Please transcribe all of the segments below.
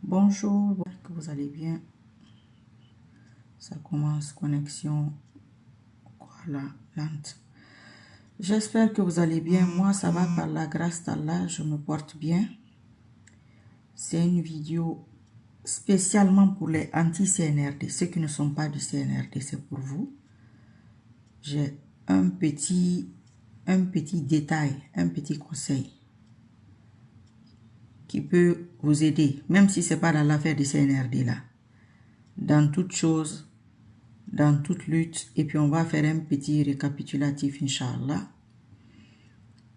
Bonjour, j'espère que vous allez bien. Ça commence, connexion, voilà, lente. J'espère que vous allez bien. Moi, ça va par la grâce d'Allah, je me porte bien. C'est une vidéo spécialement pour les anti-CNRD, ceux qui ne sont pas du CNRD, c'est pour vous. J'ai un petit détail, un petit conseil qui peut vous aider, même si ce n'est pas dans l'affaire du CNRD là. Dans toute chose, dans toute lutte, et puis on va faire un petit récapitulatif, Inch'Allah.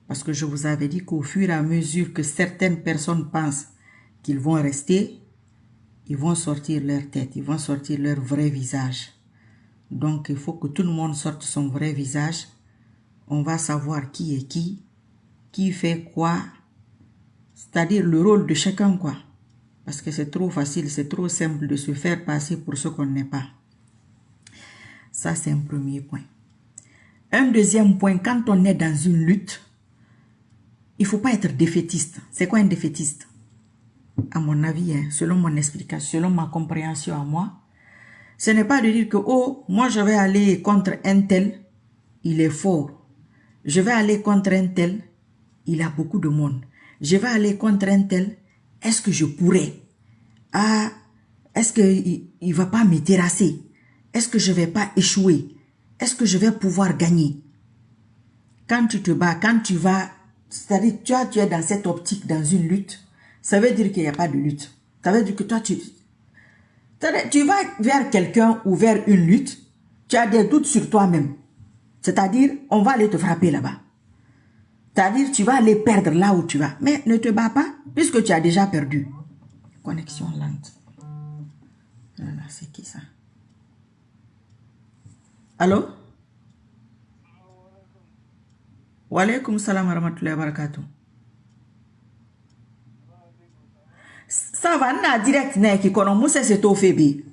Parce que je vous avais dit qu'au fur et à mesure que certaines personnes pensent qu'ils vont rester, ils vont sortir leur tête, ils vont sortir leur vrai visage. Donc il faut que tout le monde sorte son vrai visage. On va savoir qui est qui fait quoi, c'est-à-dire le rôle de chacun quoi. Parce que c'est trop facile, c'est trop simple de se faire passer pour ce qu'on n'est pas. Ça, c'est un premier point. Un deuxième point, quand on est dans une lutte, il ne faut pas être défaitiste. C'est quoi un défaitiste? À mon avis, hein, selon mon explication, selon ma compréhension à moi, ce n'est pas de dire que, oh, moi je vais aller contre un tel, il est fort. Je vais aller contre un tel, il a beaucoup de monde. Je vais aller contre un tel, est-ce que je pourrais? Ah, est-ce qu'il ne va pas me terrasser? Est-ce que je ne vais pas échouer? Est-ce que je vais pouvoir gagner? Quand tu te bats, quand tu vas, c'est-à-dire tu es dans cette optique, dans une lutte, ça veut dire qu'il n'y a pas de lutte. Ça veut dire que toi, tu vas vers quelqu'un ou vers une lutte, tu as des doutes sur toi-même. C'est-à-dire, on va aller te frapper là-bas. C'est-à-dire, tu vas aller perdre là où tu vas. Mais ne te bats pas, puisque tu as déjà perdu. Connexion lente. Voilà, c'est qui ça? Allô? Wa alaikum salam wa rahmatullahi wa barakatuh. Ça va, na direct ne ki kono muse se to febe.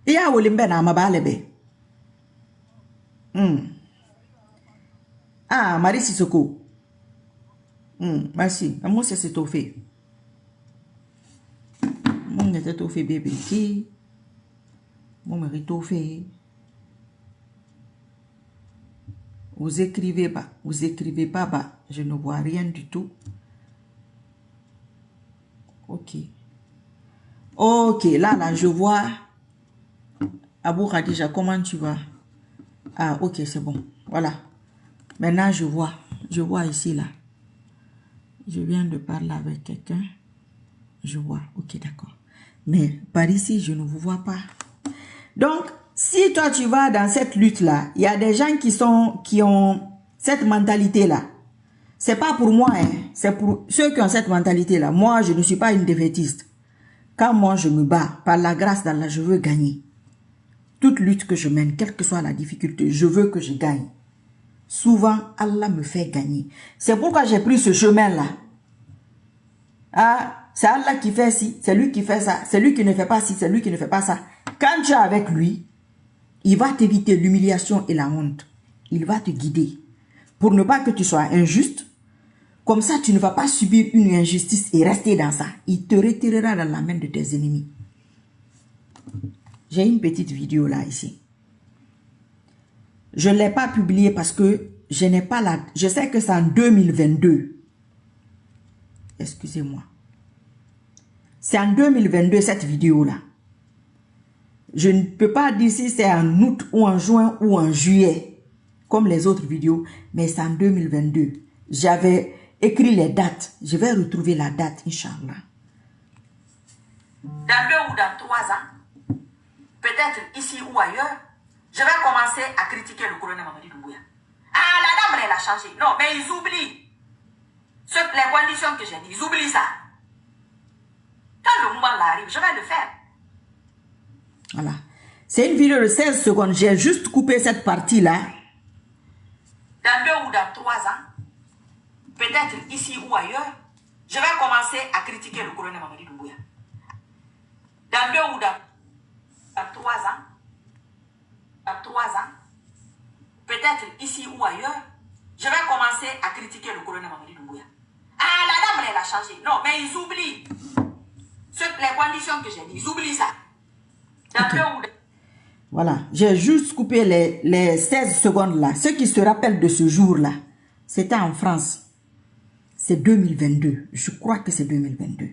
Iya wolimbe na mabalebe. Ah, Marie Sissoko. Merci. Muse se to fe. Mon était to fe bébé qui. Mon mari to fe. Vous écrivez pas bas. Je ne vois rien du tout. Ok. Ok, là, je vois. Abou Khadija, comment tu vas? Ah, ok, c'est bon. Voilà. Maintenant, je vois. Je vois ici, là. Je viens de parler avec quelqu'un. Je vois. Ok, d'accord. Mais par ici, je ne vous vois pas. Donc, si toi, tu vas dans cette lutte-là, il y a des gens qui ont cette mentalité-là. C'est pas pour moi, hein. C'est pour ceux qui ont cette mentalité-là. Moi, je ne suis pas une défaitiste. Quand moi, je me bats, par la grâce d'Allah, je veux gagner. Toute lutte que je mène, quelle que soit la difficulté, je veux que je gagne. Souvent, Allah me fait gagner. C'est pourquoi j'ai pris ce chemin-là. Ah, c'est Allah qui fait ci, c'est lui qui fait ça, c'est lui qui ne fait pas ci, c'est lui qui ne fait pas ça. Quand tu es avec lui, il va t'éviter l'humiliation et la honte. Il va te guider. Pour ne pas que tu sois injuste, comme ça tu ne vas pas subir une injustice et rester dans ça. Il te retirera dans la main de tes ennemis. J'ai une petite vidéo là ici. Je ne l'ai pas publiée parce que je n'ai pas la... Je sais que c'est en 2022. Excusez-moi. C'est en 2022 cette vidéo-là. Je ne peux pas dire si c'est en août ou en juin ou en juillet, comme les autres vidéos, mais c'est en 2022. J'avais écrit les dates. Je vais retrouver la date, Inch'Allah. Dans 2 ou dans 3 ans, peut-être ici ou ailleurs, je vais commencer à critiquer le colonel Mamadi Doumbouya. Ah, la dame, elle a changé. Non, mais ils oublient. Les conditions que j'ai dit, ils oublient ça. Quand le moment arrive, je vais le faire. Voilà. C'est une vidéo de 16 secondes. J'ai juste coupé cette partie-là. Dans 2 ou dans 3 ans, peut-être ici ou ailleurs, je vais commencer à critiquer le colonel Mamadi Doumbouya. Dans 2 ou dans 3 ans, peut-être ici ou ailleurs, je vais commencer à critiquer le colonel Mamadi Doumbouya. Ah, Ah, la dame, elle a changé. Non, mais ils oublient. Les conditions que j'ai dit, ils oublient ça. Okay. Voilà, j'ai juste coupé les 16 secondes là. Ceux qui se rappellent de ce jour-là, c'était en France. C'est 2022. Je crois que c'est 2022.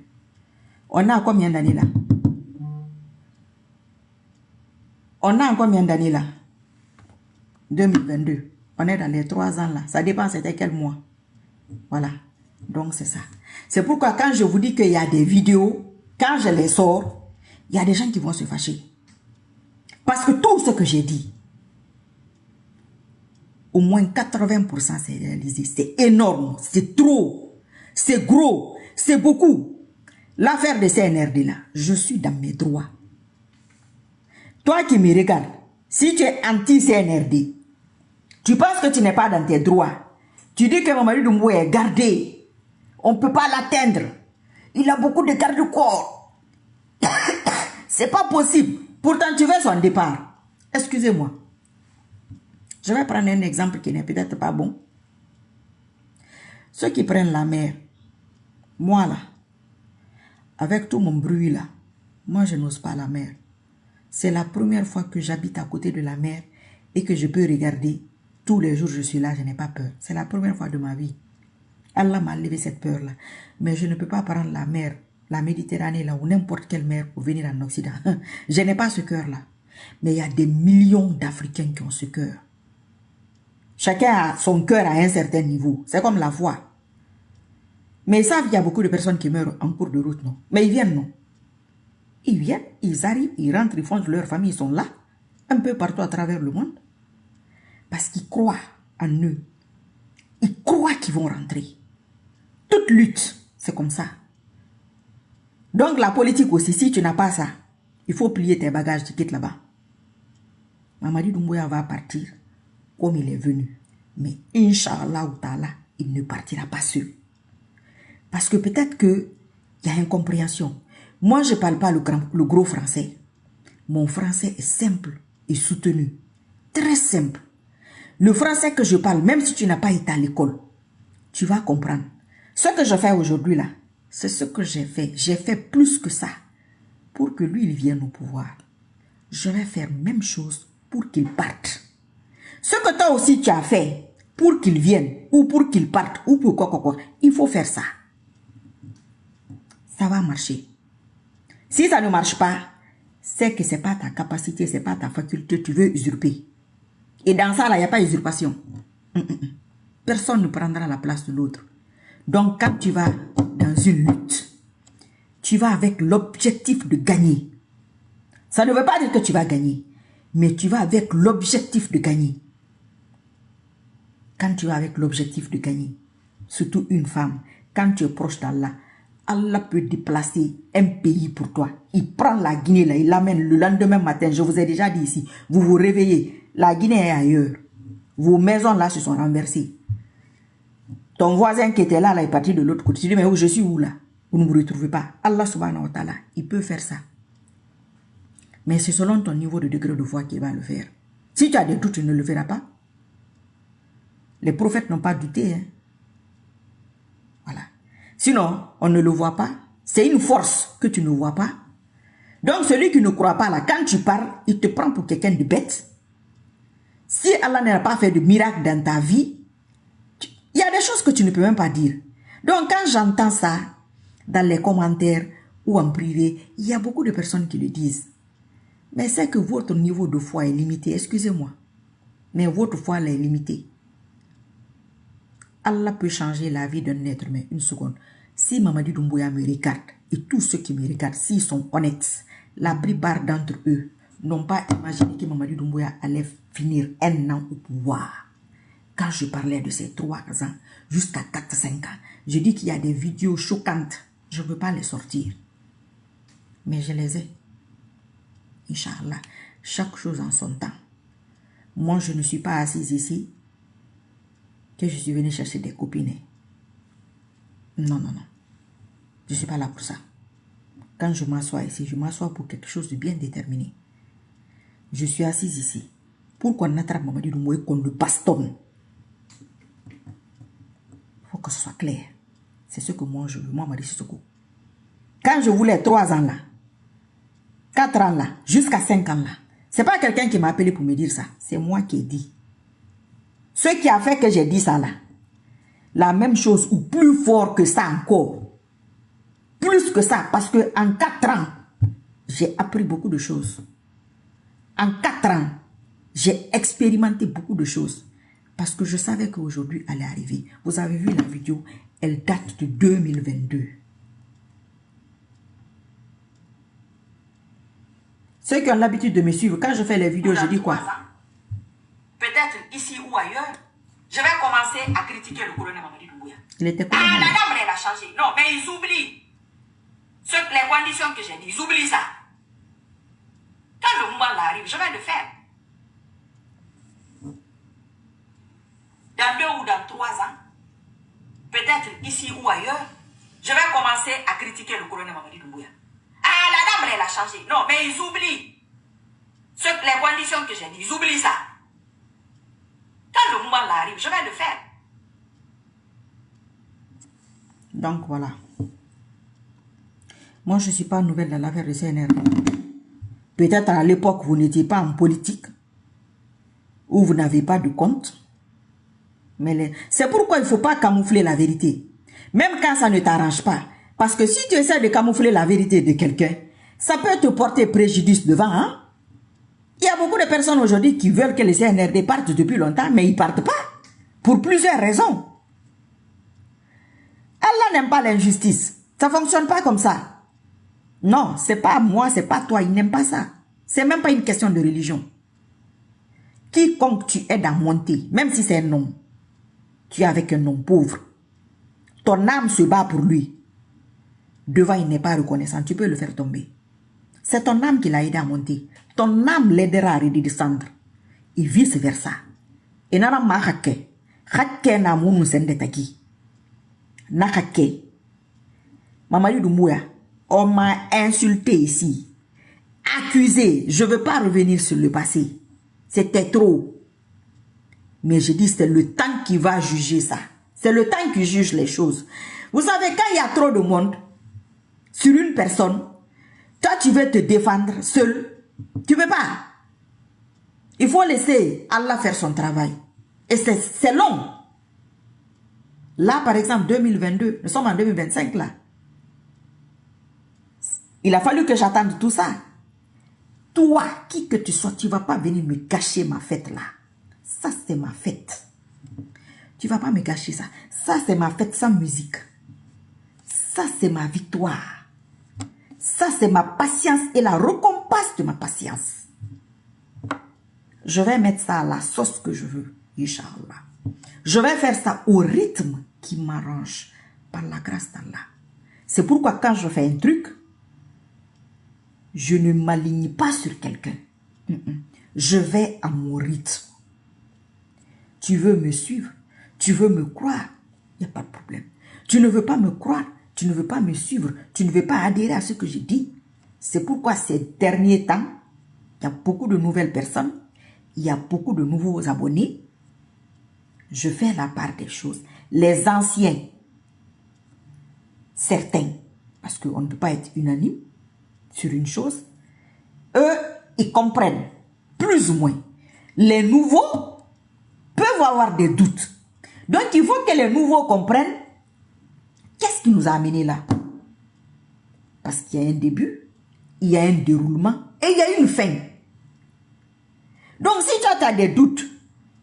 On a combien d'années là? On a combien d'années là? 2022. On est dans les 3 ans là. Ça dépend c'était quel mois. Voilà. Donc c'est ça. C'est pourquoi quand je vous dis qu'il y a des vidéos, quand je les sors, il y a des gens qui vont se fâcher. Parce que tout ce que j'ai dit, au moins 80% c'est réalisé. C'est énorme, c'est trop, c'est gros, c'est beaucoup. L'affaire de CNRD là, je suis dans mes droits. Toi qui me regardes, si tu es anti-CNRD, tu penses que tu n'es pas dans tes droits. Tu dis que Mamadou Doumbouya est gardé. On ne peut pas l'atteindre. Il a beaucoup de garde-corps. C'est pas possible. Pourtant, tu veux son départ. Excusez-moi. Je vais prendre un exemple qui n'est peut-être pas bon. Ceux qui prennent la mer, moi là, avec tout mon bruit là, moi je n'ose pas la mer. C'est la première fois que j'habite à côté de la mer et que je peux regarder. Tous les jours je suis là, je n'ai pas peur. C'est la première fois de ma vie. Allah m'a levé cette peur-là. Mais je ne peux pas prendre la mer, la Méditerranée là, ou n'importe quelle mer pour venir en Occident. Je n'ai pas ce cœur-là. Mais il y a des millions d'Africains qui ont ce cœur. Chacun a son cœur à un certain niveau. C'est comme la foi. Mais ils savent qu'il y a beaucoup de personnes qui meurent en cours de route, non? Mais ils viennent, non? Ils viennent, ils arrivent, ils rentrent, ils font leur famille, ils sont là, un peu partout à travers le monde. Parce qu'ils croient en eux. Ils croient qu'ils vont rentrer. Toute lutte, c'est comme ça. Donc la politique aussi, si tu n'as pas ça, il faut plier tes bagages, tu quittes là-bas. Mamadou Doumbouya va partir comme il est venu. Mais Inch'Allah ou Ta'ala, il ne partira pas seul. Parce que peut-être qu'il y a incompréhension. Moi, je ne parle pas le gros français. Mon français est simple et soutenu. Très simple. Le français que je parle, même si tu n'as pas été à l'école, tu vas comprendre. Ce que je fais aujourd'hui là, c'est ce que j'ai fait. J'ai fait plus que ça pour que lui, il vienne au pouvoir. Je vais faire même chose pour qu'il parte. Ce que toi aussi tu as fait pour qu'il vienne ou pour qu'il parte ou pour quoi, il faut faire ça. Ça va marcher. Si ça ne marche pas, c'est que ce n'est pas ta capacité, ce n'est pas ta faculté, tu veux usurper. Et dans ça, là, il n'y a pas usurpation. Personne ne prendra la place de l'autre. Donc, quand tu vas dans une lutte, tu vas avec l'objectif de gagner. Ça ne veut pas dire que tu vas gagner, mais tu vas avec l'objectif de gagner. Quand tu vas avec l'objectif de gagner, surtout une femme, quand tu es proche d'Allah, Allah peut déplacer un pays pour toi. Il prend la Guinée là, il l'amène le lendemain matin. Je vous ai déjà dit ici, vous vous réveillez, la Guinée est ailleurs. Vos maisons là se sont renversées. Ton voisin qui était là, là est parti de l'autre côté. Tu dis, mais où je suis où là? Vous ne me retrouvez pas. Allah subhanahu wa ta'ala, il peut faire ça. Mais c'est selon ton niveau de degré de foi qu'il va le faire. Si tu as des doutes, tu ne le feras pas. Les prophètes n'ont pas douté. Hein? Voilà. Sinon, on ne le voit pas. C'est une force que tu ne vois pas. Donc, celui qui ne croit pas là, quand tu parles, il te prend pour quelqu'un de bête. Si Allah n'a pas fait de miracle dans ta vie, il y a des choses que tu ne peux même pas dire. Donc, quand j'entends ça dans les commentaires ou en privé, il y a beaucoup de personnes qui le disent. Mais c'est que votre niveau de foi est limité. Excusez-moi. Mais votre foi est limitée. Allah peut changer la vie d'un être humain. Une seconde. Si Mamadou Doumbouya me regarde, et tous ceux qui me regardent, s'ils sont honnêtes, la plupart d'entre eux n'ont pas imaginé que Mamadou Doumbouya allait finir un an au pouvoir. Quand je parlais de ces 3 ans, jusqu'à 4-5 ans, je dis qu'il y a des vidéos choquantes. Je ne peux pas les sortir. Mais je les ai. Inch'Allah, chaque chose en son temps. Moi, je ne suis pas assise ici que je suis venue chercher des copines. Non, non, non. Je ne suis pas là pour ça. Quand je m'assois ici, je m'assois pour quelque chose de bien déterminé. Je suis assise ici pour qu'on attrape Mamadou Doumbouya, qu'on le bastonne. Il faut que ce soit clair. Il C'est ce que moi je veux. Moi, Marie Sissoko. Quand je voulais 3 ans là, 4 ans là, jusqu'à 5 ans là, c'est pas quelqu'un qui m'a appelé pour me dire ça. C'est moi qui ai dit. Ce qui a fait que j'ai dit ça là, la même chose ou plus fort que ça encore. Plus que ça, parce que en 4 ans, j'ai appris beaucoup de choses. En 4 ans, j'ai expérimenté beaucoup de choses. Parce que je savais qu'aujourd'hui allait arriver. Vous avez vu la vidéo, elle date de 2022. Ceux qui ont l'habitude de me suivre, quand je fais les vidéos, je dis quoi? Peut-être ici ou ailleurs, je vais commencer à critiquer le colonel Mamadi Doumbouya. Il était Ah, la dame, elle a changé. Non, mais ils oublient. Les conditions que j'ai dit, ils oublient ça. Quand le moment arrive, je vais le faire. Dans 2 ou dans 3 ans, peut-être ici ou ailleurs, je vais commencer à critiquer le colonel Mamadi Doumbouya. Ah, la dame, elle a changé. Non, mais ils oublient. Les conditions que j'ai dit, ils oublient ça. Quand le moment arrive, je vais le faire. Donc voilà. Moi, je ne suis pas nouvelle dans l'affaire de CNR. Peut-être à l'époque, vous n'étiez pas en politique. Ou vous n'avez pas de compte. Mais c'est pourquoi il ne faut pas camoufler la vérité. Même quand ça ne t'arrange pas. Parce que si tu essaies de camoufler la vérité de quelqu'un, ça peut te porter préjudice devant. Hein? Il y a beaucoup de personnes aujourd'hui qui veulent que les CNRD partent depuis longtemps, mais ils ne partent pas. Pour plusieurs raisons. Allah n'aime pas l'injustice. Ça ne fonctionne pas comme ça. Non, c'est pas moi, c'est pas toi. Il n'aime pas ça. C'est même pas une question de religion. Quiconque tu aides à monter, même si c'est un homme, tu es avec un homme pauvre. Ton âme se bat pour lui. Devant, il n'est pas reconnaissant. Tu peux le faire tomber. C'est ton âme qui l'a aidé à monter. Ton âme l'aidera à redescendre. Et vice versa. Et nana ma hake. Hake na munu sende taki. Na hake. Mamadi Doumbouya, on m'a insulté ici. Accusé. Je ne veux pas revenir sur le passé. C'était trop. Mais je dis, c'est le temps qui va juger ça. C'est le temps qui juge les choses. Vous savez, quand il y a trop de monde sur une personne, toi, tu veux te défendre seul. Tu ne peux pas. Il faut laisser Allah faire son travail. Et c'est long. Là, par exemple, 2022, nous sommes en 2025 là. Il a fallu que j'attende tout ça. Toi, qui que tu sois, tu ne vas pas venir me gâcher ma fête là. Ça, c'est ma fête. Tu ne vas pas me gâcher ça. Ça, c'est ma fête sans musique. Ça, c'est ma victoire. Ça, c'est ma patience et la récompense de ma patience. Je vais mettre ça à la sauce que je veux, Inch'Allah. Je vais faire ça au rythme qui m'arrange par la grâce d'Allah. C'est pourquoi quand je fais un truc, je ne m'aligne pas sur quelqu'un. Je vais à mon rythme. Tu veux me suivre, tu veux me croire, il n'y a pas de problème. Tu ne veux pas me croire, tu ne veux pas me suivre, tu ne veux pas adhérer à ce que je dis. C'est pourquoi ces derniers temps, il y a beaucoup de nouvelles personnes, il y a beaucoup de nouveaux abonnés. Je fais la part des choses. Les anciens, certains, parce qu'on ne peut pas être unanime sur une chose, eux, ils comprennent, plus ou moins. Les nouveaux peuvent avoir des doutes. Donc, il faut que les nouveaux comprennent qu'est-ce qui nous a amenés là. Parce qu'il y a un début, il y a un déroulement et il y a une fin. Donc, si tu as des doutes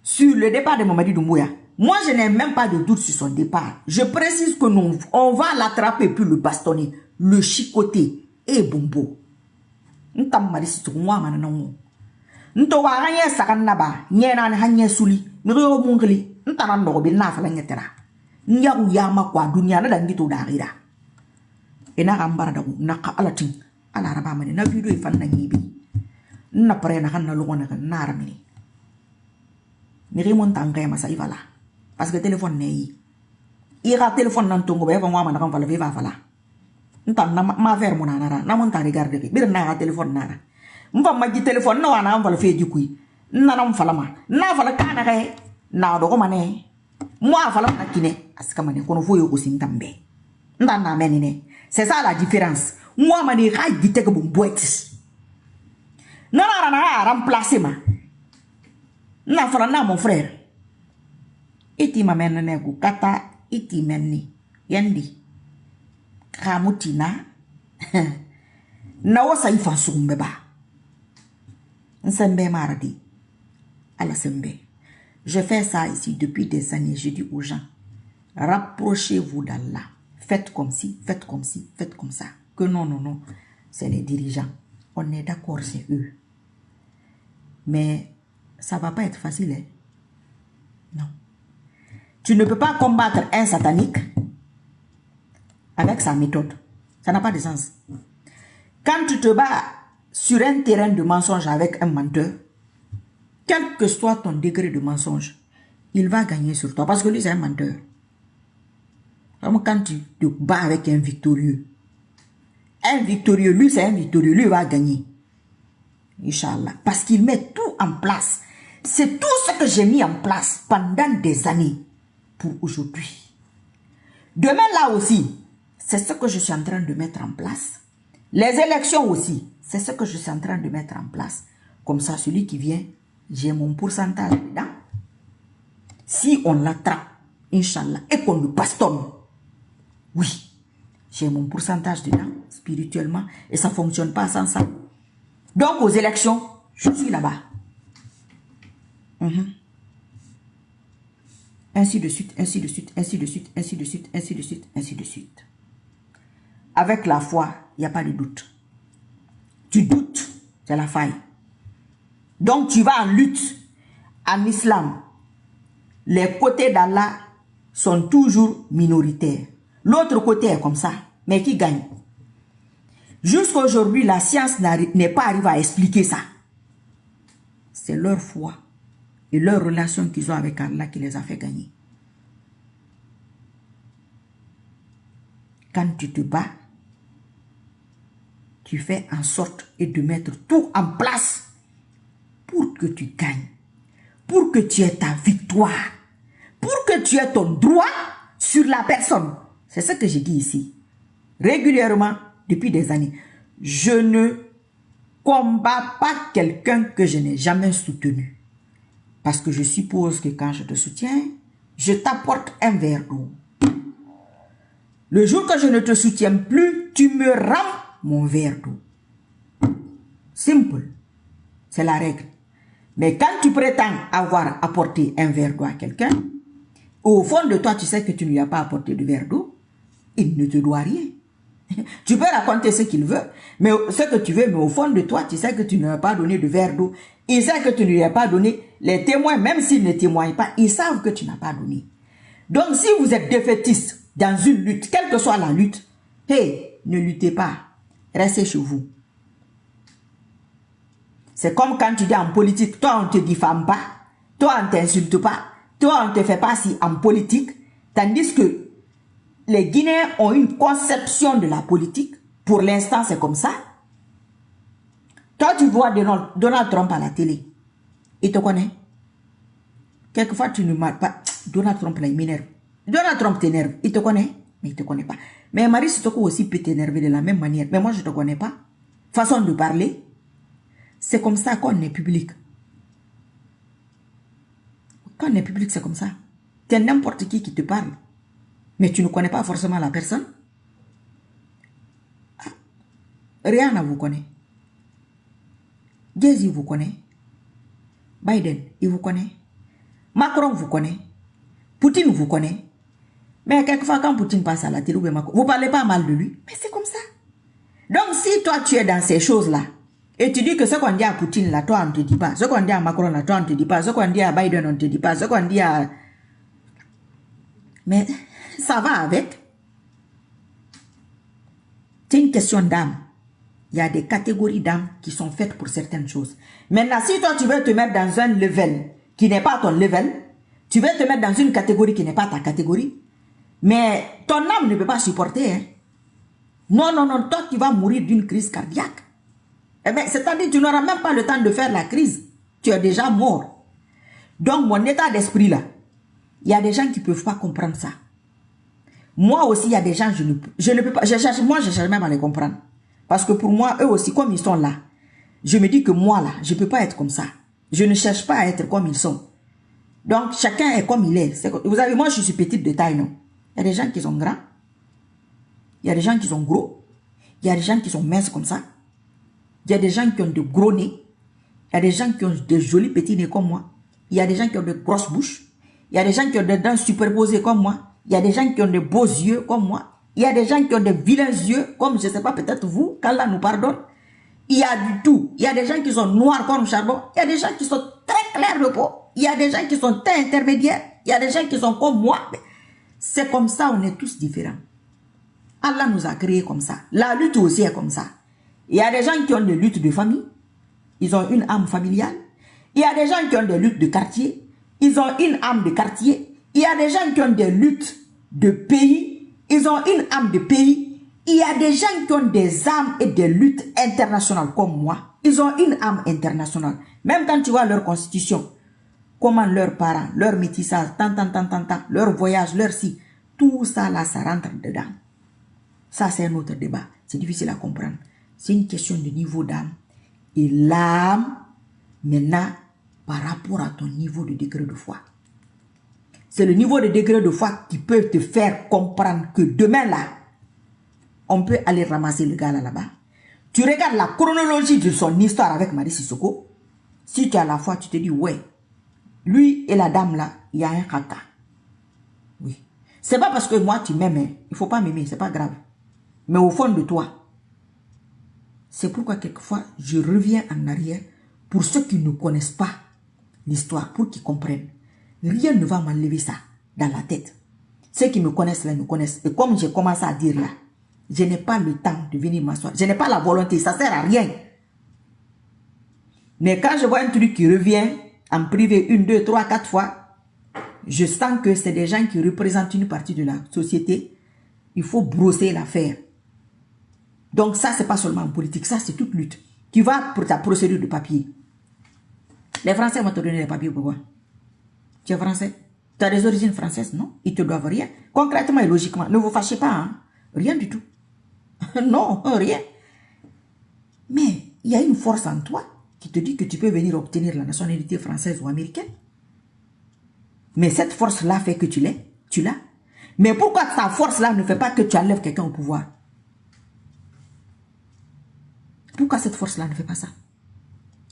sur le départ de Mamadi Doumbouya, moi, je n'ai même pas de doute sur son départ. Je précise que nous, on va l'attraper puis le bastonner, le chicoter et bombo. Nous sommes nto wa hanye sakan naba nyena hanye suli ngiro mungli ntana ndo bi na fala ngetera nyagu yama kwa dunya na dangi to darira ina gambara da na ka alatin ala raba mani na video ifan na nyibi na pare na kanna lugo na na ramini ni rimon tangay masa ivala parce que téléphone neyi ira téléphone nan tongo be fa ngwa na kan fala viva fala ntana ma ver mo na na mon ta regarder bir na téléphone na mfa maji téléphone na wana mfa feji kui nana mfa ma na fa la kana kai na do ko mane mo afa la kine aska mane kono fo yo ko sintambe C'est ça la différence. Moi, je ne sais pas si boîte. Non, remplacer ma. Mon frère. Iti mamena negu kata iti menni. Yendi. Kamutina. Na wasa ifa sumbeba. Nsembe maradi. Ala sembe. Je fais ça ici depuis des années. Je dis aux gens, rapprochez-vous d'Allah. Faites comme ci, faites comme ci, faites comme ça. Que non, c'est les dirigeants. On est d'accord, c'est eux. Mais ça ne va pas être facile, hein? Non. Tu ne peux pas combattre un satanique avec sa méthode. Ça n'a pas de sens. Quand tu te bats sur un terrain de mensonge avec un menteur, quel que soit ton degré de mensonge, il va gagner sur toi parce que lui, c'est un menteur. Comme quand tu te bats avec un victorieux, lui, c'est un victorieux, lui va gagner. Inch'Allah. Parce qu'il met tout en place. C'est tout ce que j'ai mis en place pendant des années pour aujourd'hui. Demain, là aussi, c'est ce que je suis en train de mettre en place. Les élections aussi, c'est ce que je suis en train de mettre en place. Comme ça, celui qui vient, j'ai mon pourcentage dedans. Si on l'attrape, Inch'Allah, et qu'on le bastonne, oui, j'ai mon pourcentage dedans, spirituellement, et ça ne fonctionne pas sans ça. Donc, aux élections, je suis là-bas. Ainsi de suite, ainsi de suite, ainsi de suite, ainsi de suite, ainsi de suite, ainsi de suite. Avec la foi, il n'y a pas de doute. Tu doutes, c'est la faille. Donc, tu vas en lutte. En islam, les côtés d'Allah sont toujours minoritaires. L'autre côté est comme ça. Mais qui gagne? Jusqu'à aujourd'hui, la science n'est pas arrivée à expliquer ça. C'est leur foi et leur relation qu'ils ont avec Allah qui les a fait gagner. Quand tu te bats, tu fais en sorte de mettre tout en place pour que tu gagnes, pour que tu aies ta victoire, pour que tu aies ton droit sur la personne. C'est ce que j'ai dit ici. Régulièrement, depuis des années, je ne combats pas quelqu'un que je n'ai jamais soutenu. Parce que je suppose que quand je te soutiens, je t'apporte un verre d'eau. Le jour que je ne te soutiens plus, tu me rends mon verre d'eau. Simple. C'est la règle. Mais quand tu prétends avoir apporté un verre d'eau à quelqu'un, au fond de toi, tu sais que tu ne lui as pas apporté de verre d'eau, il ne te doit rien. Tu peux raconter ce qu'il veut, mais ce que tu veux, mais au fond de toi, tu sais que tu ne lui as pas donné de verre d'eau. Il sait que tu ne lui as pas donné. Les témoins, même s'ils ne témoignent pas, ils savent que tu n'as pas donné. Donc, si vous êtes défaitiste dans une lutte, quelle que soit la lutte, hey, ne luttez pas. Restez chez vous. C'est comme quand tu dis en politique, toi, on ne te diffame pas, toi, on ne t'insulte pas, toi, on ne te fait pas si en politique, tandis que les Guinéens ont une conception de la politique. Pour l'instant, c'est comme ça. Toi, tu vois Donald Trump à la télé. Il te connaît. Quelquefois, tu ne marques pas. Donald Trump, là, il m'énerve. Donald Trump t'énerve. Il te connaît, mais il ne te connaît pas. Mais Marie Sitoko aussi peut t'énerver de la même manière. Mais moi, je ne te connais pas. Façon de parler. C'est comme ça qu'on est public. Quand on est public, c'est comme ça. Tu es n'importe qui te parle. Mais tu ne connais pas forcément la personne. Ah. Rihanna vous connaît. Jay-Z vous connaît. Biden, il vous connaît. Macron vous connaît. Poutine vous connaît. Mais quelquefois, quand Poutine passe à la télé, vous ne parlez pas mal de lui. Mais c'est comme ça. Donc, si toi, tu es dans ces choses-là, et tu dis que ce qu'on dit à Poutine, là, toi, on ne te dit pas. Ce qu'on dit à Macron, là, toi, on ne te dit pas. Ce qu'on dit à Biden, on ne te dit pas. Ce qu'on dit à... Mais ça va avec. C'est une question d'âme. Il y a des catégories d'âme qui sont faites pour certaines choses. Maintenant, si toi, tu veux te mettre dans un level qui n'est pas ton level, tu veux te mettre dans une catégorie qui n'est pas ta catégorie, mais ton âme ne peut pas supporter. Hein? Non, non, non, toi, tu vas mourir d'une crise cardiaque. Eh bien, c'est-à-dire que tu n'auras même pas le temps de faire la crise. Tu es déjà mort. Donc, mon état d'esprit là, il y a des gens qui ne peuvent pas comprendre ça. Moi aussi, il y a des gens, je ne peux pas, je cherche même à les comprendre. Parce que pour moi, eux aussi, comme ils sont là, je me dis que moi là, je ne peux pas être comme ça. Je ne cherche pas à être comme ils sont. Donc, chacun est comme il est. Vous avez, moi, je suis petite de taille, non? Il y a des gens qui sont grands. Il y a des gens qui sont gros. Il y a des gens qui sont minces comme ça. Il y a des gens qui ont de gros nez. Il y a des gens qui ont de jolis petits nez comme moi. Il y a des gens qui ont de grosses bouches. Il y a des gens qui ont des dents superposées comme moi. Il y a des gens qui ont de beaux yeux comme moi. Il y a des gens qui ont de vilains yeux comme, je ne sais pas, peut-être vous, qu'Allah nous pardonne. Il y a du tout. Il y a des gens qui sont noirs comme charbon. Il y a des gens qui sont très clairs de peau. Il y a des gens qui sont très intermédiaires. Il y a des gens qui sont comme moi. C'est comme ça, on est tous différents. Allah nous a créés comme ça. La lutte aussi est comme ça. Il y a des gens qui ont des luttes de famille. Ils ont une âme familiale. Il y a des gens qui ont des luttes de quartier. Ils ont une âme de quartier. Il y a des gens qui ont des luttes de pays. Ils ont une âme de pays. Il y a des gens qui ont des âmes et des luttes internationales comme moi. Ils ont une âme internationale. Même quand tu vois leur constitution, comment leurs parents, leur métissage, leur voyage, leur si, tout ça là, ça rentre dedans. Ça, c'est un autre débat. C'est difficile à comprendre. C'est une question de niveau d'âme. Et l'âme, maintenant, par rapport à ton niveau de degré de foi. C'est le niveau de degré de foi qui peut te faire comprendre que demain là, on peut aller ramasser le gars là-bas. Tu regardes la chronologie de son histoire avec Marie Sissoko. Si tu as la foi, tu te dis, ouais, lui et la dame là, il y a un kaka. Oui. C'est pas parce que moi tu m'aimes, hein. Il faut pas m'aimer, c'est pas grave. Mais au fond de toi, c'est pourquoi quelquefois je reviens en arrière pour ceux qui ne connaissent pas l'histoire, pour qu'ils comprennent. Rien ne va m'enlever ça dans la tête. Ceux qui me connaissent là me connaissent. Et comme j'ai commencé à dire là, je n'ai pas le temps de venir m'asseoir. Je n'ai pas la volonté, ça sert à rien. Mais quand je vois un truc qui revient en privé 1, 2, 3, 4 fois, je sens que c'est des gens qui représentent une partie de la société. Il faut brosser l'affaire. Donc ça, c'est pas seulement en politique, ça c'est toute lutte. Tu vas pour ta procédure de papier. Les Français vont te donner les papiers pourquoi? Tu es français? Tu as des origines françaises, non? Ils te doivent rien. Concrètement et logiquement, ne vous fâchez pas, hein? Rien du tout. Non, rien. Mais il y a une force en toi qui te dit que tu peux venir obtenir la nationalité française ou américaine. Mais cette force-là fait que tu l'as. Mais pourquoi ta force-là ne fait pas que tu enlèves quelqu'un au pouvoir? Pourquoi cette force-là ne fait pas ça?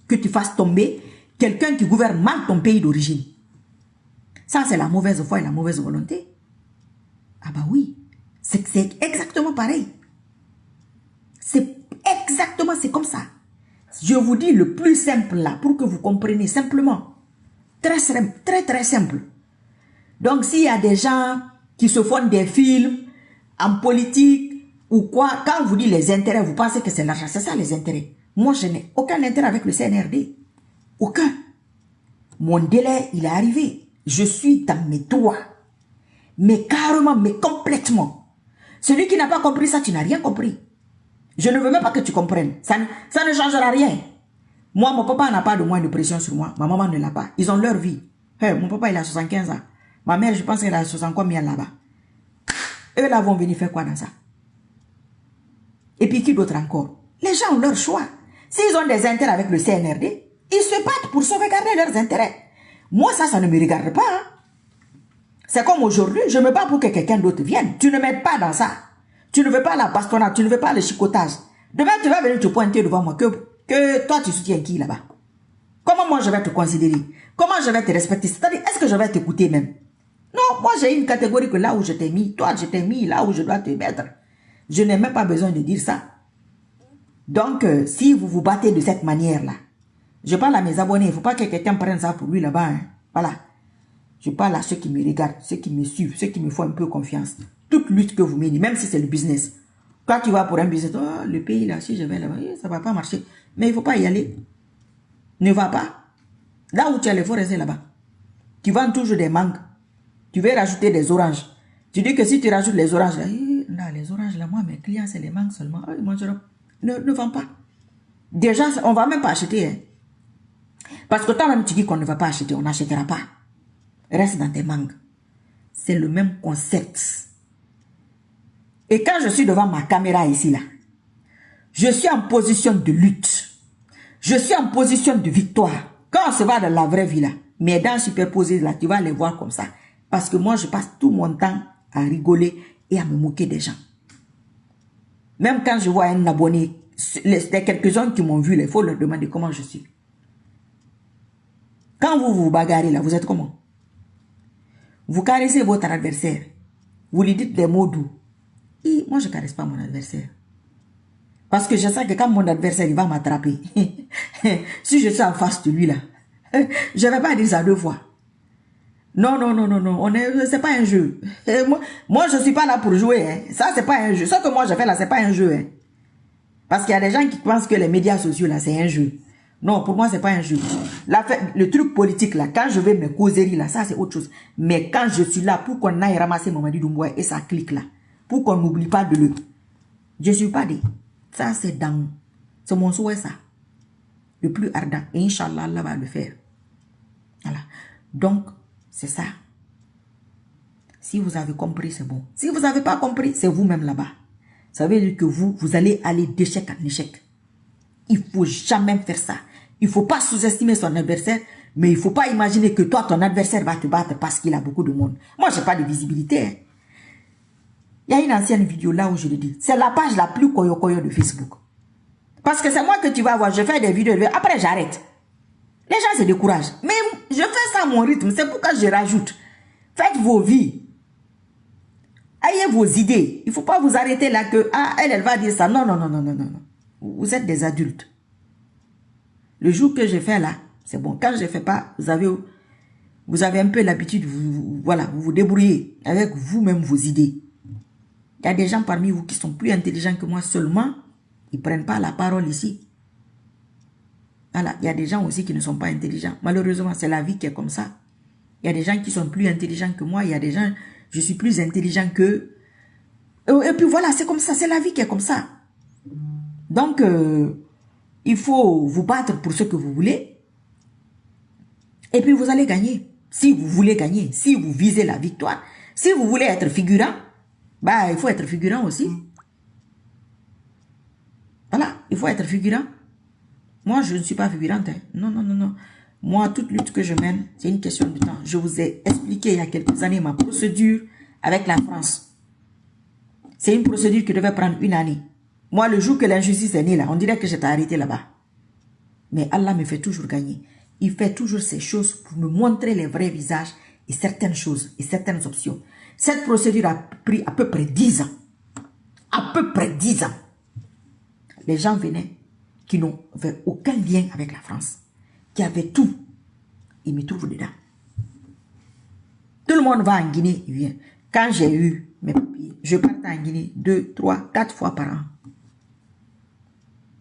Que tu fasses tomber quelqu'un qui gouverne mal ton pays d'origine. Ça, c'est la mauvaise foi et la mauvaise volonté. Ah bah oui, c'est exactement pareil. C'est exactement, c'est comme ça. Je vous dis le plus simple là, pour que vous compreniez simplement. Très simple, très simple. Donc, s'il y a des gens qui se font des films en politique ou quoi, quand on vous dit les intérêts, vous pensez que c'est l'argent. C'est ça les intérêts. Moi, je n'ai aucun intérêt avec le CNRD. Aucun. Mon délai, il est arrivé. Je suis dans mes droits. Mais carrément, mais complètement. Celui qui n'a pas compris ça, tu n'as rien compris. Je ne veux même pas que tu comprennes. Ça ne changera rien. Moi, mon papa n'a pas de moins de pression sur moi. Ma maman ne l'a pas. Ils ont leur vie. Hey, mon papa, il a 75 ans. Ma mère, je pense qu'elle a 60 combien là-bas. Eux là vont venir faire quoi dans ça? Et puis qui d'autre encore? Les gens ont leur choix. S'ils ont des intérêts avec le CNRD, ils se battent pour sauvegarder leurs intérêts. Moi, ça ne me regarde pas. Hein. C'est comme aujourd'hui, je me bats pour que quelqu'un d'autre vienne. Tu ne m'aides pas dans ça. Tu ne veux pas la bastonnade, tu ne veux pas le chicotage. Demain, tu vas venir te pointer devant moi que toi, tu soutiens qui là-bas? Comment moi, je vais te considérer? Comment je vais te respecter? C'est-à-dire, est-ce que je vais t'écouter même? Non, moi, j'ai une catégorie que là où je t'ai mis, toi, je t'ai mis là où je dois te mettre. Je n'ai même pas besoin de dire ça. Donc, si vous vous battez de cette manière-là, je parle à mes abonnés, il ne faut pas que quelqu'un prenne ça pour lui là-bas. Hein. Voilà. Je parle à ceux qui me regardent, ceux qui me suivent, ceux qui me font un peu confiance. Toute lutte que vous menez, même si c'est le business. Quand tu vas pour un business, oh, le pays là, si je vais là-bas, ça ne va pas marcher. Mais il ne faut pas y aller. Ne va pas. Là où tu as il faut rester là-bas. Tu vends toujours des mangues. Tu veux rajouter des oranges. Tu dis que si tu rajoutes les oranges, là, les oranges, là, moi, mes clients, c'est les mangues seulement. Moi, ne vends pas. Déjà, on ne va même pas acheter. Hein. Parce que toi-même, tu dis qu'on ne va pas acheter, on n'achètera pas. Reste dans tes mangues. C'est le même concept. Et quand je suis devant ma caméra ici, là, je suis en position de lutte. Je suis en position de victoire. Quand on se va dans la vraie vie, là, mes dents superposées, là, tu vas les voir comme ça. Parce que moi, je passe tout mon temps à rigoler et à me moquer des gens. Même quand je vois un abonné, les quelques-uns qui m'ont vu, il faut leur demander comment je suis. Quand vous vous bagarrez là, vous êtes comment? Vous caressez votre adversaire. Vous lui dites des mots doux. Et moi, je ne caresse pas mon adversaire. Parce que je sais que quand mon adversaire il va m'attraper, si je suis en face de lui là, je ne vais pas dire ça 2 fois. Non, non, non, non, non, c'est pas un jeu. Moi, je ne suis pas là pour jouer. Hein. Ça, c'est pas un jeu. Ce que moi, je fais là, c'est pas un jeu. Hein. Parce qu'il y a des gens qui pensent que les médias sociaux là, c'est un jeu. Non, pour moi, c'est pas un jeu. Le truc politique là, quand je vais me causeries là, ça c'est autre chose. Mais quand je suis là pour qu'on aille ramasser Mamadi Doumbouya et ça clique là, pour qu'on n'oublie pas de le... Je suis pas dit. Ça c'est dans... C'est mon souhait ça. Le plus ardent. Et Inch'Allah, Allah va le faire. Voilà. Donc, c'est ça. Si vous avez compris, c'est bon. Si vous n'avez pas compris, c'est vous-même là-bas. Ça veut dire que vous allez aller d'échec en échec. Il ne faut jamais faire ça. Il ne faut pas sous-estimer son adversaire, mais il ne faut pas imaginer que toi, ton adversaire va te battre parce qu'il a beaucoup de monde. Moi, je n'ai pas de visibilité. Hein. Il y a une ancienne vidéo là où je le dis. C'est la page la plus koyo-koyo de Facebook. Parce que c'est moi que tu vas voir. Je fais des vidéos. Après, j'arrête. Les gens se découragent. Mais je fais ça à mon rythme. C'est pourquoi je rajoute. Faites vos vies. Ayez vos idées. Il ne faut pas vous arrêter là que, elle va dire ça. Non, non, non, non, non, non. Vous êtes des adultes. Le jour que je fais là, c'est bon. Quand je ne fais pas, vous avez un peu l'habitude, voilà, vous vous débrouillez avec vous-même vos idées. Il y a des gens parmi vous qui sont plus intelligents que moi seulement. Ils ne prennent pas la parole ici. Voilà, il y a des gens aussi qui ne sont pas intelligents. Malheureusement, c'est la vie qui est comme ça. Il y a des gens qui sont plus intelligents que moi. Il y a des gens, je suis plus intelligent qu'eux. Et puis voilà, c'est comme ça. C'est la vie qui est comme ça. Donc, il faut vous battre pour ce que vous voulez. Et puis, vous allez gagner. Si vous voulez gagner, si vous visez la victoire, si vous voulez être figurant, bah, il faut être figurant aussi. Voilà, il faut être figurant. Moi, je ne suis pas figurante. Hein. Non, non, non, non. Moi, toute lutte que je mène, c'est une question de temps. Je vous ai expliqué il y a quelques années ma procédure avec la France. C'est une procédure qui devait prendre 1 année. Moi, le jour que l'injustice est née là, on dirait que j'étais arrêté là-bas. Mais Allah me fait toujours gagner. Il fait toujours ces choses pour me montrer les vrais visages et certaines choses et certaines options. Cette procédure a pris à peu près 10 ans. À peu près 10 ans. Les gens venaient qui n'avaient aucun lien avec la France, qui avaient tout. Ils me trouvent dedans. Tout le monde va en Guinée, il vient. Quand j'ai eu mes papiers, je partais en Guinée 2, 3, 4 fois par an.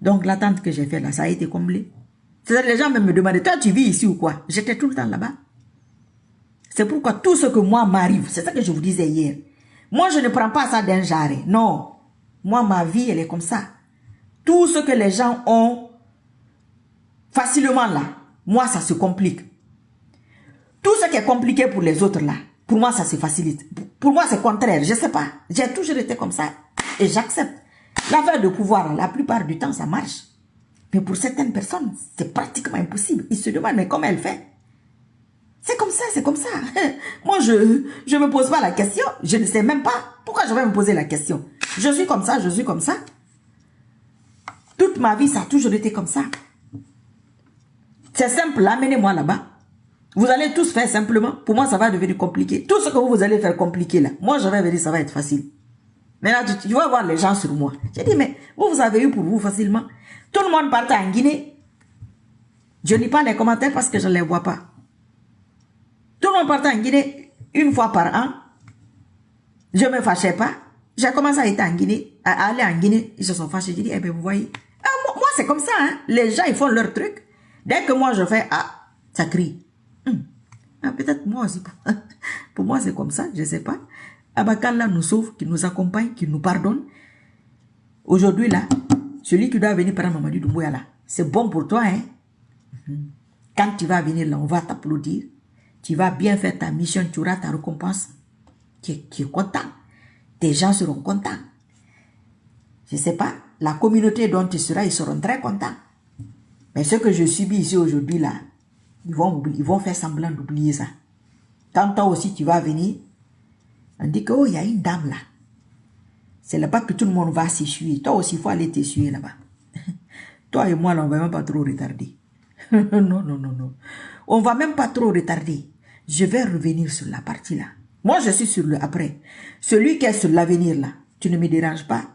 Donc l'attente que j'ai faite là, ça a été comblé. C'est-à-dire les gens me demandaient, toi tu vis ici ou quoi? J'étais tout le temps là-bas. C'est pourquoi tout ce que moi m'arrive, c'est ça que je vous disais hier. Moi je ne prends pas ça d'un jarret. Non. Moi ma vie elle est comme ça. Tout ce que les gens ont facilement là, moi ça se complique. Tout ce qui est compliqué pour les autres là, pour moi ça se facilite. Pour moi c'est contraire, je ne sais pas. J'ai toujours été comme ça et j'accepte. L'affaire de pouvoir, la plupart du temps, ça marche. Mais pour certaines personnes, c'est pratiquement impossible. Ils se demandent, mais comment elle fait? C'est comme ça, c'est comme ça. Moi, je ne me pose pas la question. Je ne sais même pas pourquoi je vais me poser la question. Je suis comme ça, je suis comme ça. Toute ma vie, ça a toujours été comme ça. C'est simple, amenez-moi là-bas. Vous allez tous faire simplement. Pour moi, ça va devenir compliqué. Tout ce que vous allez faire compliqué là, moi, je vais venir, ça va être facile. Maintenant, tu vas voir les gens sur moi. J'ai dit, mais vous avez eu pour vous facilement. Tout le monde partait en Guinée. Je ne lis pas les commentaires parce que je ne les vois pas. Tout le monde partait en Guinée 1 fois par an. Je ne me fâchais pas. J'ai commencé à être en Guinée, à aller en Guinée. Ils se sont fâchés. J'ai dit, eh bien, vous voyez. Moi, c'est comme ça. Hein. Les gens, ils font leur truc. Dès que moi, je fais, ça crie. Peut-être moi aussi. Pour moi, c'est comme ça. Je ne sais pas. Qu'Allah nous sauve, qui nous accompagne, qui nous pardonne. Aujourd'hui, là, celui qui doit venir par Mamadi Doumbouya, là, c'est bon pour toi, hein. Quand tu vas venir là, on va t'applaudir. Tu vas bien faire ta mission, tu auras ta récompense. Tu es content. Tes gens seront contents. Je ne sais pas, la communauté dont tu seras, ils seront très contents. Mais ce que je subis ici aujourd'hui, là, ils vont faire semblant d'oublier ça. Quand toi aussi tu vas venir, on dit que, oh, il y a une dame là. C'est là-bas que tout le monde va s'essuyer. Toi aussi, il faut aller t'essuyer là-bas. Toi et moi, là, on ne va même pas trop retarder. Non, non, non, non. On ne va même pas trop retarder. Je vais revenir sur la partie là. Moi, je suis sur le après. Celui qui est sur l'avenir là, tu ne me déranges pas.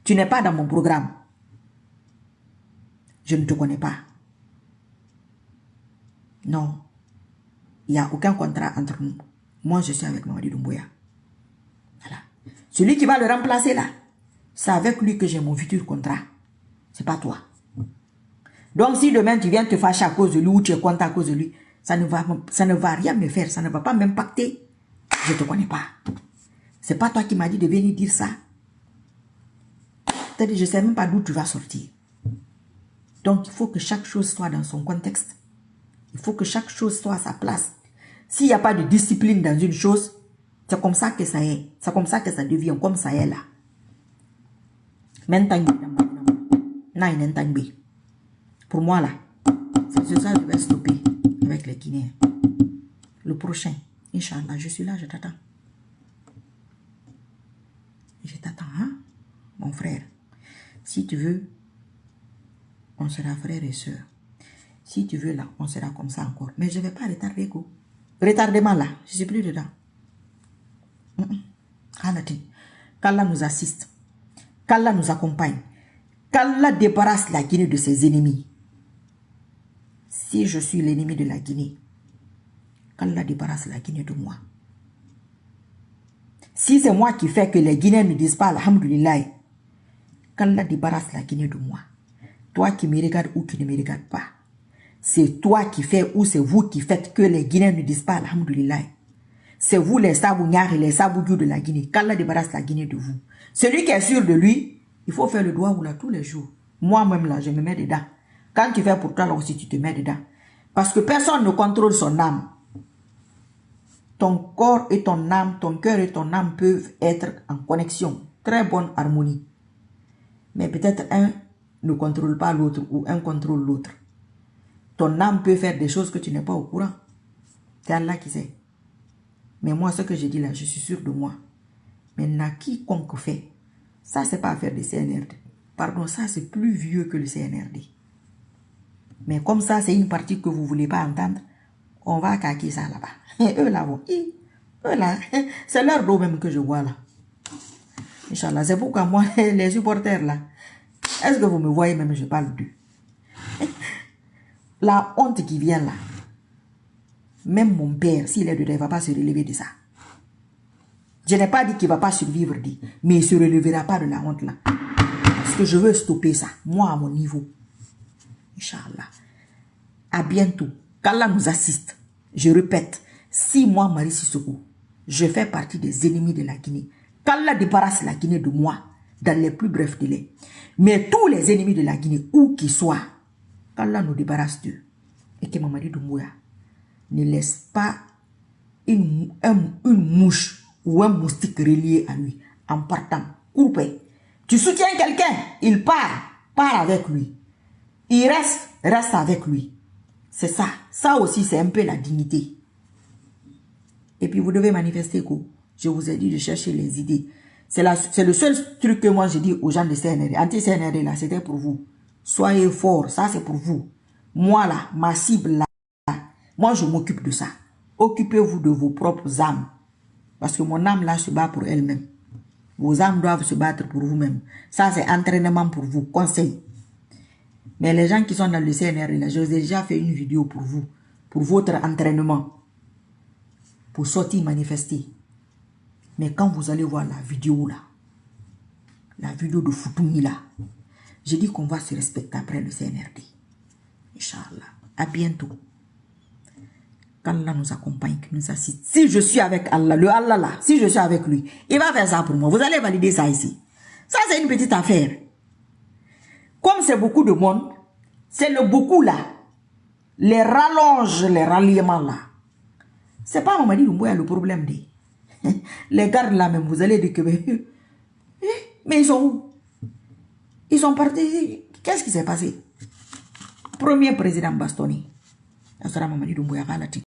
Tu n'es pas dans mon programme. Je ne te connais pas. Non. Il n'y a aucun contrat entre nous. Moi, je suis avec Mamadi Doumbouya. Voilà. Celui qui va le remplacer là, c'est avec lui que j'ai mon futur contrat. C'est pas toi. Donc, si demain tu viens te fâcher à cause de lui ou tu es content à cause de lui, ça ne va rien me faire. Ça ne va pas m'impacter. Je ne te connais pas. C'est pas toi qui m'as dit de venir dire ça. C'est-à-dire, je ne sais même pas d'où tu vas sortir. Donc, il faut que chaque chose soit dans son contexte. Il faut que chaque chose soit à sa place. S'il n'y a pas de discipline dans une chose, c'est comme ça que ça est. C'est comme ça que ça devient comme ça est là. Pour moi là, c'est ça que je vais stopper avec les Guinéens. Le prochain, Inch'Allah, je suis là, je t'attends. Je t'attends, hein, mon frère. Si tu veux, on sera frères et sœurs. Si tu veux là, on sera comme ça encore. Mais je ne vais pas retarder, go. Retardement là, je ne suis plus dedans. Qu'Allah nous assiste. Qu'Allah nous accompagne. Qu'Allah débarrasse la Guinée de ses ennemis. Si je suis l'ennemi de la Guinée, qu'Allah débarrasse la Guinée de moi. Si c'est moi qui fais que les Guinéens ne disent pas Alhamdulillah, qu'Allah débarrasse la Guinée de moi. Toi qui me regardes ou qui ne me regardes pas, c'est toi qui fais ou c'est vous qui faites que les Guinéens ne disent pas Alhamdulillah. C'est vous les Sabougnards et les Sabougou de la Guinée. Qu'Allah débarrasse la Guinée de vous. Celui qui est sûr de lui, il faut faire le doigt ou là tous les jours. Moi-même là, je me mets dedans. Quand tu fais pour toi là aussi, tu te mets dedans. Parce que personne ne contrôle son âme. Ton corps et ton âme, ton cœur et ton âme peuvent être en connexion. Très bonne harmonie. Mais peut-être un ne contrôle pas l'autre ou un contrôle l'autre. Ton âme peut faire des choses que tu n'es pas au courant. C'est Allah qui sait. Mais moi, ce que je dis là, je suis sûr de moi. Maintenant, quiconque fait, ça, c'est pas affaire de CNRD. Pardon, ça, c'est plus vieux que le CNRD. Mais comme ça, c'est une partie que vous ne voulez pas entendre, on va caquer ça là-bas. Et eux là, eux là, c'est leur dos même que je vois là. Inch'Allah, c'est pourquoi moi, les supporters là, est-ce que vous me voyez même, je parle d'eux. La honte qui vient là, même mon père, s'il est dedans, il ne va pas se relever de ça. Je n'ai pas dit qu'il ne va pas survivre, mais il ne se relèvera pas de la honte là. Parce que je veux stopper ça, moi à mon niveau. Inch'Allah. À bientôt. Qu'Allah nous assiste. Je répète, si moi, Marie Sissoko, je fais partie des ennemis de la Guinée, qu'Allah débarrasse la Guinée de moi dans les plus brefs délais. Mais tous les ennemis de la Guinée, où qu'ils soient, qu'Allah nous débarrasse d'eux. Et que Mamadi Doumbouya ne laisse pas une mouche ou un moustique relié à lui en partant. Coupé. Tu soutiens quelqu'un, il part avec lui. Il reste avec lui. C'est ça. Ça aussi, c'est un peu la dignité. Et puis, vous devez manifester quoi. Je vous ai dit de chercher les idées. C'est le seul truc que moi, j'ai dit aux gens de CNRD. Anti-CNRD, là, c'était pour vous. Soyez forts. Ça, c'est pour vous. Moi, là, ma cible, là, moi, je m'occupe de ça. Occupez-vous de vos propres âmes. Parce que mon âme, là, se bat pour elle-même. Vos âmes doivent se battre pour vous-même. Ça, c'est entraînement pour vous. Conseil. Mais les gens qui sont dans le CNRD, là, je vous ai déjà fait une vidéo pour vous. Pour votre entraînement. Pour sortir manifester. Mais quand vous allez voir la vidéo, là, la vidéo de Foutoumi, là, j'ai dit qu'on va se respecter après le CNRD. Inch'Allah. À bientôt. Qu'Allah nous accompagne, qu'il nous assiste. Si je suis avec Allah, le Allah là, si je suis avec lui, il va faire ça pour moi. Vous allez valider ça ici. Ça, c'est une petite affaire. Comme c'est beaucoup de monde, c'est le beaucoup là. Les rallonges, les ralliements là. C'est pas Mamadi Doumbouya le problème. Les gardes là même, vous allez dire que... Mais ils sont où? sont partis. Qu'est-ce qui s'est passé? Premier président bastonné. Ça sera Mamadi Doumbouya Kalati.